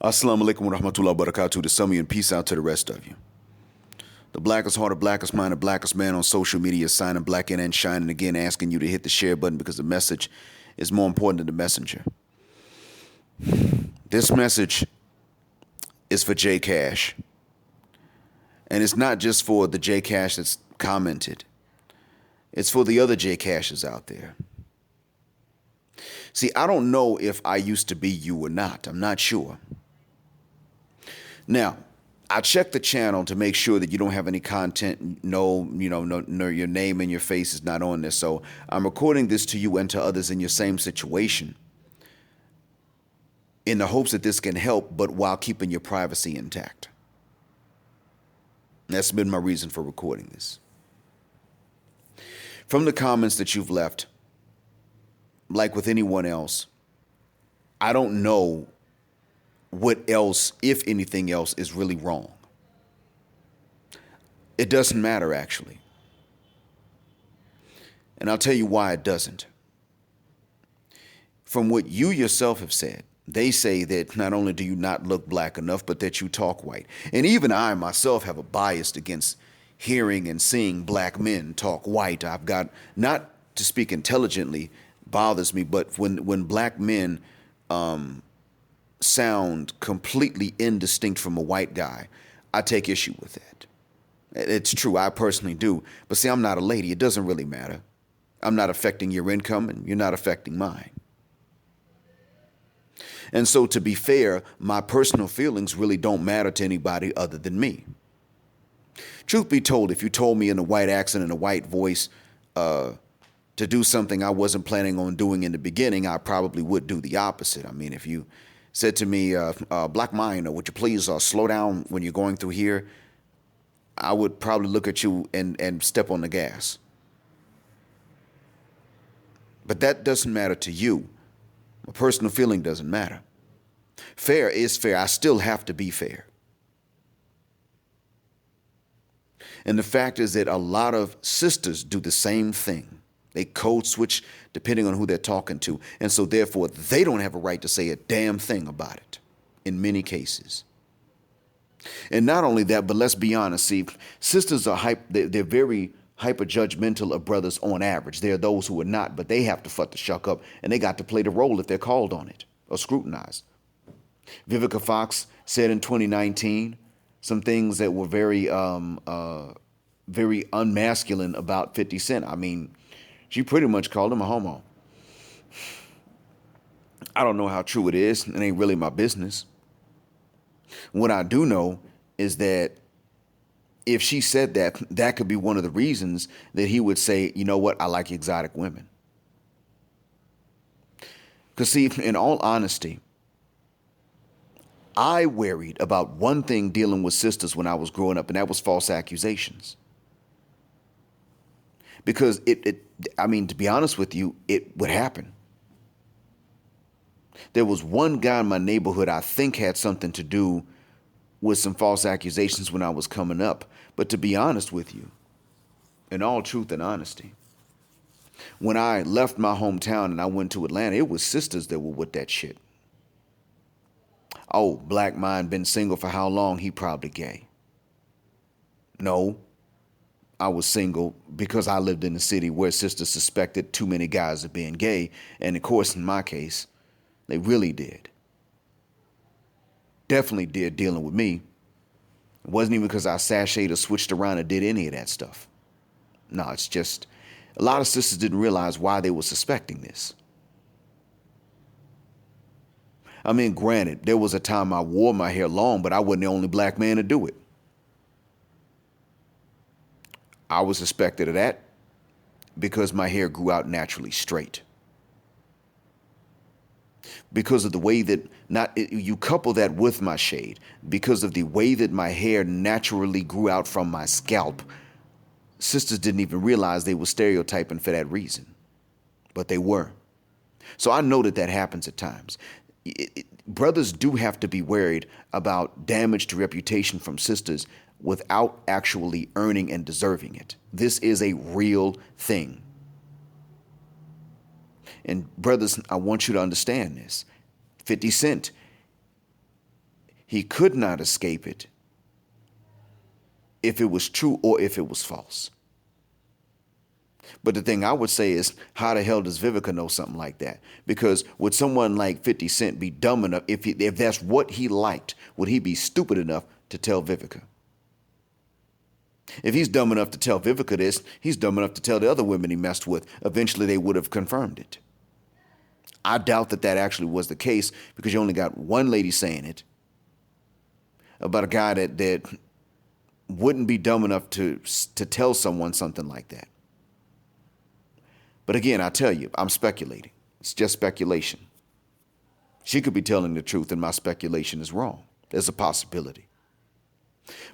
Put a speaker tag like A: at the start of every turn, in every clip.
A: Assalamu alaikum wa rahmatullahi wa barakatuh to some of you and peace out to the rest of you. The blackest heart, the blackest mind, the blackest man on social media is signing black in and shining again, asking you to hit the share button because the message is more important than the messenger. This message is for J Cash. And it's not just for the J Cash that's commented. It's for the other J Cashes out there. See, I don't know if I used to be you or not. I'm not sure. Now, I checked the channel to make sure that you don't have any content, no, your name and your face is not on there. So I'm recording this to you and to others in your same situation in the hopes that this can help, but while keeping your privacy intact. That's been my reason for recording this. From the comments that you've left, like with anyone else, I don't know what else, if anything else, is really wrong. It doesn't matter, actually. And I'll tell you why it doesn't. From what you yourself have said, they say that not only do you not look black enough, but that you talk white. And even I myself have a bias against hearing and seeing black men talk white. I've got, not to speak intelligently bothers me, but when black men sound completely indistinct from a white guy, I take issue with that. It's true, I personally do. But see, I'm not a lady. It doesn't really matter. I'm not affecting your income, and you're not affecting mine. And so, to be fair, my personal feelings really don't matter to anybody other than me. Truth be told, if you told me in a white accent and a white voice to do something I wasn't planning on doing in the beginning, I probably would do the opposite. I mean, if you said to me, black mind, would you please slow down when you're going through here, I would probably look at you and step on the gas. But that doesn't matter to you. My personal feeling doesn't matter. Fair is fair. I still have to be fair. And the fact is that a lot of sisters do the same thing. They code switch depending on who they're talking to. And so therefore, they don't have a right to say a damn thing about it in many cases. And not only that, but let's be honest. See, sisters are they're very hyper judgmental of brothers on average. There are those who are not, but they have to fuck the shuck up and they got to play the role if they're called on it or scrutinized. Vivica Fox said in 2019 some things that were very unmasculine about 50 Cent. I mean, she pretty much called him a homo. I don't know how true it is. It ain't really my business. What I do know is that if she said that, that could be one of the reasons that he would say, you know what, I like exotic women. Because see, in all honesty, I worried about one thing dealing with sisters when I was growing up, and that was false accusations. Because I mean, to be honest with you, it would happen. There was one guy in my neighborhood I think had something to do with some false accusations when I was coming up. But to be honest with you, in all truth and honesty, when I left my hometown and I went to Atlanta, it was sisters that were with that shit. Oh, black mind been single for how long? He probably gay. No, I was single because I lived in a city where sisters suspected too many guys of being gay. And of course, in my case, they really did. Definitely did dealing with me. It wasn't even because I sashayed or switched around or did any of that stuff. No, it's just a lot of sisters didn't realize why they were suspecting this. I mean, granted, there was a time I wore my hair long, but I wasn't the only black man to do it. I was suspected of that because my hair grew out naturally straight. Because of the way that you couple that with my shade, because of the way that my hair naturally grew out from my scalp, sisters didn't even realize they were stereotyping for that reason, but they were. So I know that happens at times. Brothers do have to be worried about damage to reputation from sisters without actually earning and deserving it. This is a real thing. And brothers, I want you to understand this. 50 Cent He could not escape it if it was true or if it was false. But the thing I would say is, how the hell does Vivica know something like that? Because would someone like 50 Cent be dumb enough, if that's what he liked, would he be stupid enough to tell Vivica? If he's dumb enough to tell Vivica this, he's dumb enough to tell the other women he messed with. Eventually they would have confirmed it. I doubt that that actually was the case, because you only got one lady saying it about a guy that wouldn't be dumb enough to tell someone something like that. But again, I tell you, I'm speculating. It's just speculation. She could be telling the truth and my speculation is wrong. There's a possibility.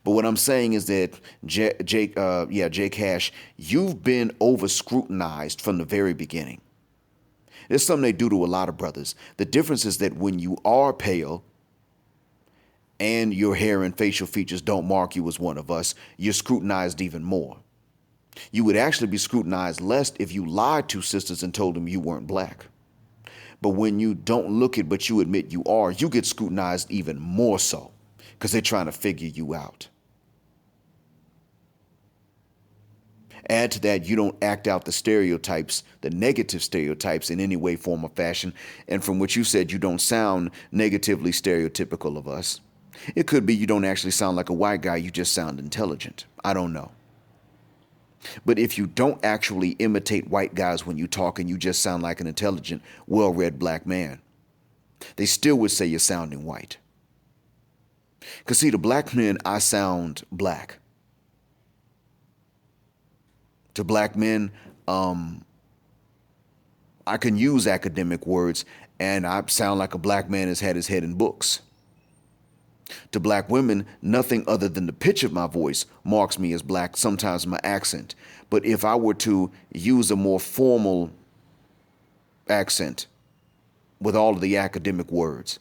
A: But what I'm saying is that, Jake Hash, you've been over scrutinized from the very beginning. It's something they do to a lot of brothers. The difference is that when you are pale and your hair and facial features don't mark you as one of us, you're scrutinized even more. You would actually be scrutinized less if you lied to sisters and told them you weren't black. But when you don't look it, but you admit you are, you get scrutinized even more so, because they're trying to figure you out. Add to that, you don't act out the stereotypes, the negative stereotypes in any way, form, or fashion. And from what you said, you don't sound negatively stereotypical of us. It could be you don't actually sound like a white guy, you just sound intelligent. I don't know. But if you don't actually imitate white guys when you talk and you just sound like an intelligent, well-read black man, they still would say you're sounding white. Because see, to black men, I sound black. To black men, I can use academic words and I sound like a black man has had his head in books. To black women, nothing other than the pitch of my voice marks me as black, sometimes my accent. But if I were to use a more formal accent with all of the academic words,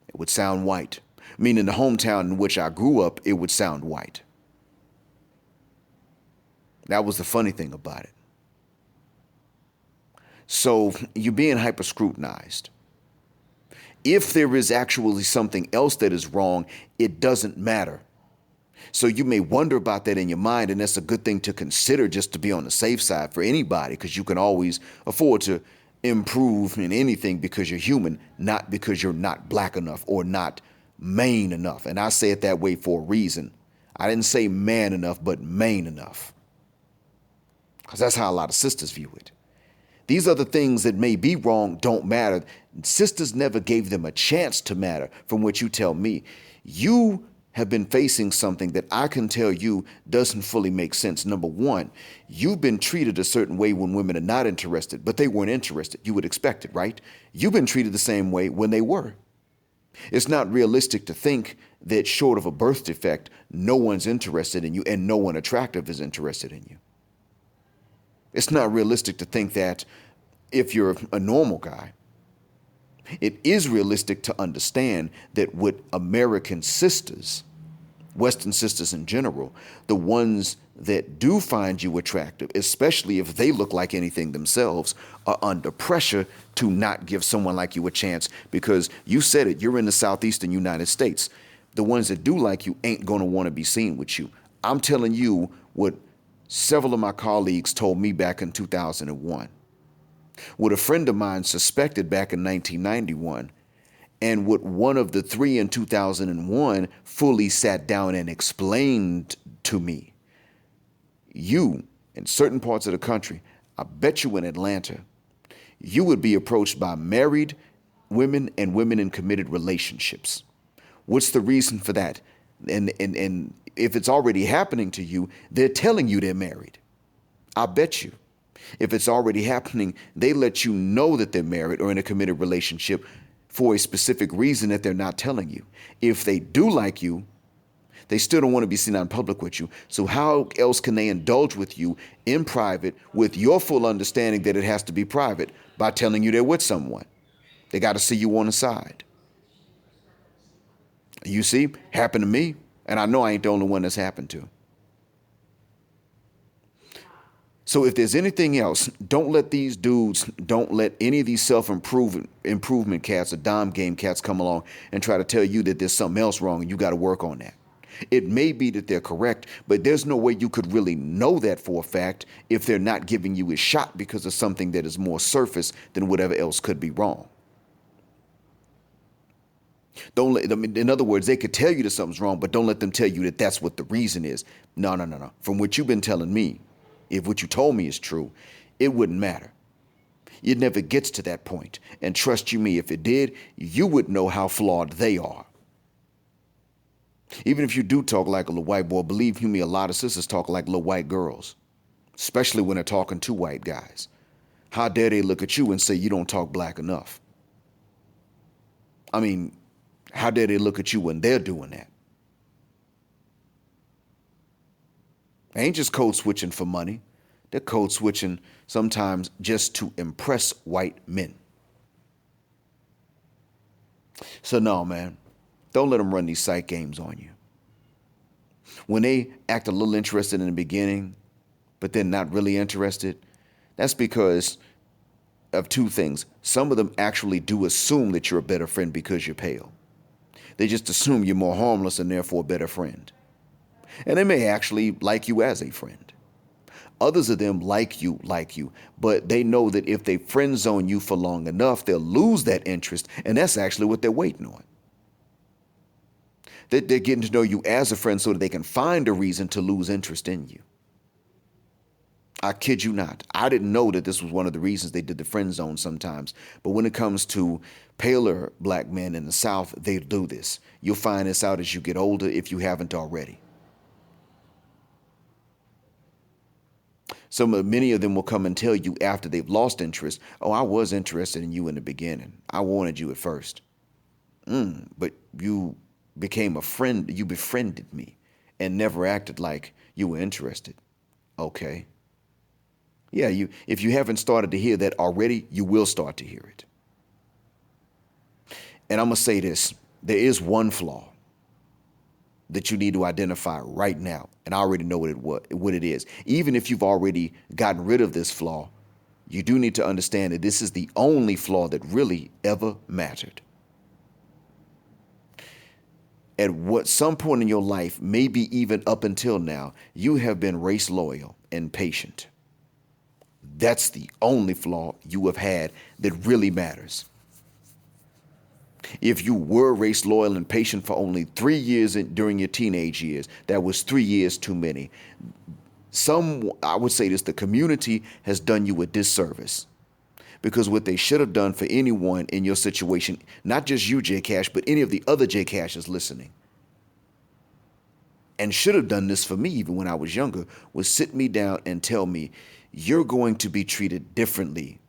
A: it would sound white. Meaning the hometown in which I grew up, it would sound white. That was the funny thing about it. So you're being hyper scrutinized. If there is actually something else that is wrong, it doesn't matter. So you may wonder about that in your mind, and that's a good thing to consider just to be on the safe side for anybody, because you can always afford to improve in anything because you're human, not because you're not black enough or not man enough. And I say it that way for a reason. I didn't say man enough, but man enough. Because that's how a lot of sisters view it. These other things that may be wrong don't matter. Sisters never gave them a chance to matter, from what you tell me. You have been facing something that I can tell you doesn't fully make sense. Number one, you've been treated a certain way when women are not interested, but they weren't interested. You would expect it, right? You've been treated the same way when they were. It's not realistic to think that short of a birth defect, no one's interested in you and no one attractive is interested in you. It's not realistic to think that if you're a normal guy. It is realistic to understand that with American sisters, Western sisters in general, the ones that do find you attractive, especially if they look like anything themselves, are under pressure to not give someone like you a chance, because you said it, you're in the southeastern United States. The ones that do like you ain't going to want to be seen with you. I'm telling you what several of my colleagues told me back in 2001. What a friend of mine suspected back in 1991, and what one of the three in 2001 fully sat down and explained to me. You, in certain parts of the country, I bet you in Atlanta, you would be approached by married women and women in committed relationships. What's the reason for that? And if it's already happening to you, they're telling you they're married. I bet you. If it's already happening, they let you know that they're married or in a committed relationship for a specific reason that they're not telling you. If they do like you, they still don't want to be seen out in public with you. So how else can they indulge with you in private with your full understanding that it has to be private? By telling you they're with someone. They got to see you on the side. You see, happened to me, and I know I ain't the only one that's happened to. So if there's anything else, don't let any of these self-improvement cats or dime game cats come along and try to tell you that there's something else wrong and you got to work on that. It may be that they're correct, but there's no way you could really know that for a fact if they're not giving you a shot because of something that is more surface than whatever else could be wrong. Don't let them, in other words, they could tell you that something's wrong, but don't let them tell you that that's what the reason is. No, no, no, no. From what you've been telling me, if what you told me is true, it wouldn't matter. It never gets to that point. And trust you me, if it did, you would know how flawed they are. Even if you do talk like a little white boy, believe you me, a lot of sisters talk like little white girls, especially when they're talking to white guys. How dare they look at you and say you don't talk black enough? I mean, how dare they look at you when they're doing that? They ain't just code switching for money. They're code switching sometimes just to impress white men. So no, man, don't let them run these psych games on you. When they act a little interested in the beginning, but then not really interested, that's because of two things. Some of them actually do assume that you're a better friend because you're pale. They just assume you're more harmless and therefore a better friend. And they may actually like you as a friend. Others of them like you, but they know that if they friend zone you for long enough, they'll lose that interest, and that's actually what they're waiting on. They're getting to know you as a friend so that they can find a reason to lose interest in you. I kid you not. I didn't know that this was one of the reasons they did the friend zone sometimes. But when it comes to paler black men in the South, they do this. You'll find this out as you get older if you haven't already. Many of them will come and tell you after they've lost interest, oh, I was interested in you in the beginning. I wanted you at first. But you became a friend, you befriended me and never acted like you were interested. Okay. Yeah, if you haven't started to hear that already, you will start to hear it. And I'm going to say this, there is one flaw that you need to identify right now. And I already know what it is. Even if you've already gotten rid of this flaw, you do need to understand that this is the only flaw that really ever mattered. At some point in your life, maybe even up until now, you have been race loyal and patient. That's the only flaw you have had that really matters. If you were race loyal and patient for only 3 years during your teenage years, that was 3 years too many. I would say this, the community has done you a disservice. Because what they should have done for anyone in your situation, not just you, J Cash, but any of the other J Cashes listening, and should have done this for me even when I was younger, was sit me down and tell me, you're going to be treated differently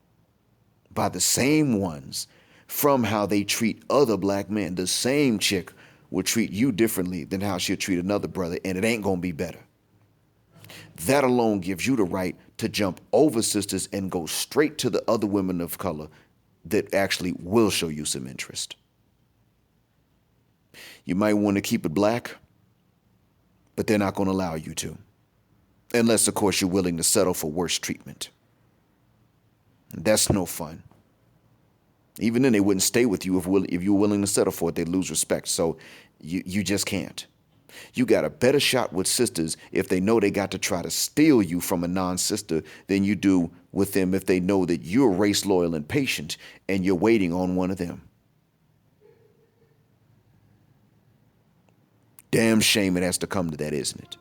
A: by the same ones from how they treat other black men. The same chick will treat you differently than how she'll treat another brother, and it ain't going to be better. That alone gives you the right to jump over sisters and go straight to the other women of color that actually will show you some interest. You might want to keep it black, but they're not going to allow you to. Unless, of course, you're willing to settle for worse treatment. And that's no fun. Even then, they wouldn't stay with you if you were willing to settle for it. They'd lose respect. So you just can't. You got a better shot with sisters if they know they got to try to steal you from a non-sister than you do with them if they know that you're race loyal and patient and you're waiting on one of them. Damn shame it has to come to that, isn't it?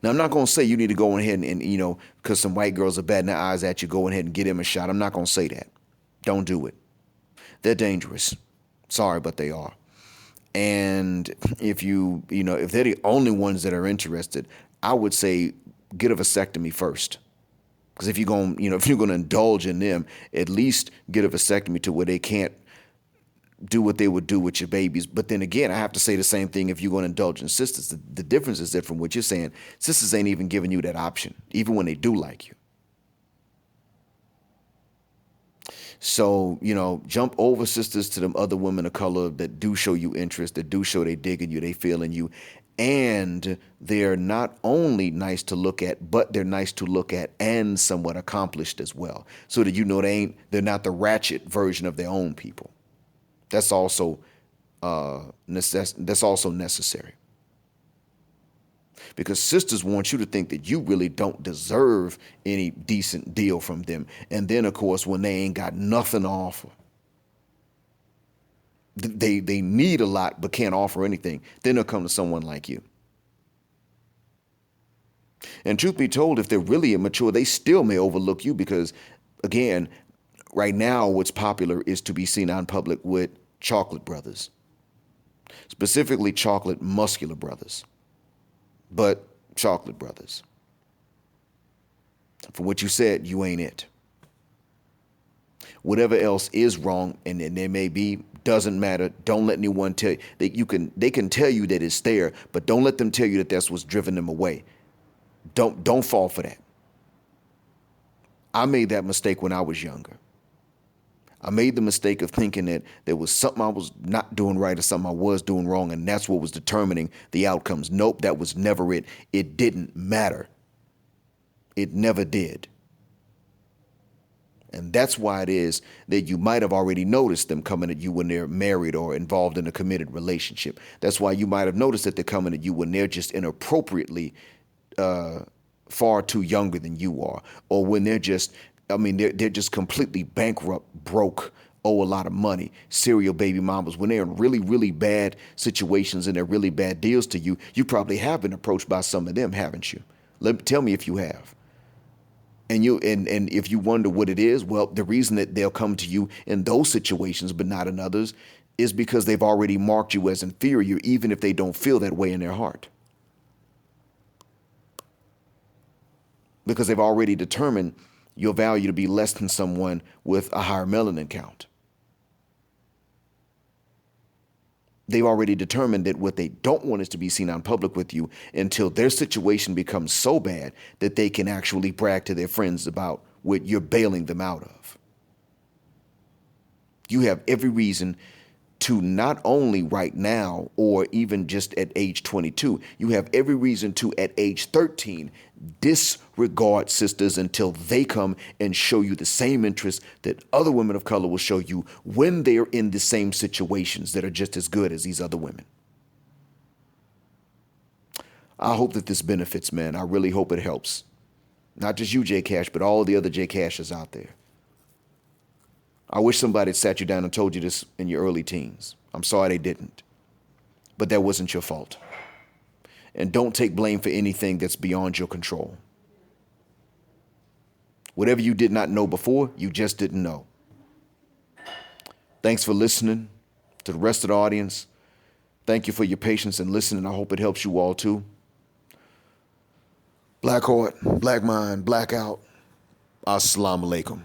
A: Now, I'm not going to say you need to go ahead and because some white girls are batting their eyes at you, go ahead and get him a shot. I'm not going to say that. Don't do it. They're dangerous. Sorry, but they are. And if if they're the only ones that are interested, I would say get a vasectomy first. Because if you're going to indulge in them, at least get a vasectomy to where they can't do what they would do with your babies. But then again, I have to say the same thing if you're going to indulge in sisters. The difference is that from what you're saying, sisters ain't even giving you that option, even when they do like you. So, jump over sisters to them other women of color that do show you interest, that do show they digging you, they feeling you, And they're not only nice to look at, but they're nice to look at and somewhat accomplished as well. So that they're not the ratchet version of their own people. That's also that's also necessary. Because sisters want you to think that you really don't deserve any decent deal from them. And then, of course, when they ain't got nothing to offer, they need a lot but can't offer anything, then they'll come to someone like you. And truth be told, if they're really immature, they still may overlook you because, again, right now what's popular is to be seen out in public with chocolate brothers, specifically chocolate muscular brothers, but chocolate brothers. For what you said, you ain't it. Whatever else is wrong, and there may be, doesn't matter. Don't let anyone tell you that they can tell you that it's there, but don't let them tell you that that's what's driven them away. Don't fall for that. I made that mistake when I was younger. I made the mistake of thinking that there was something I was not doing right or something I was doing wrong, and that's what was determining the outcomes. Nope, that was never it. It didn't matter. It never did. And that's why it is that you might have already noticed them coming at you when they're married or involved in a committed relationship. That's why you might have noticed that they're coming at you when they're just inappropriately far too younger than you are, or when they're just completely bankrupt, broke, owe a lot of money, serial baby mamas. When they're in really, really bad situations and they're really bad deals to you, you probably have been approached by some of them, haven't you? Tell me if you have. And if you wonder what it is, well, the reason that they'll come to you in those situations but not in others is because they've already marked you as inferior, even if they don't feel that way in their heart. Because they've already determined your value to be less than someone with a higher melanin count. They've already determined that what they don't want is to be seen on public with you until their situation becomes so bad that they can actually brag to their friends about what you're bailing them out of. You have every reason to not only right now or even just at age 22, you have every reason to at age 13 disregard sisters until they come and show you the same interest that other women of color will show you when they're in the same situations that are just as good as these other women. I hope that this benefits, man. I really hope it helps. Not just you, J Cash, but all the other J Cashes out there. I wish somebody had sat you down and told you this in your early teens. I'm sorry they didn't. But that wasn't your fault. And don't take blame for anything that's beyond your control. Whatever you did not know before, you just didn't know. Thanks for listening. To the rest of the audience, thank you for your patience and listening. I hope it helps you all too. Black Heart, Black Mind, Blackout. Assalamu alaikum.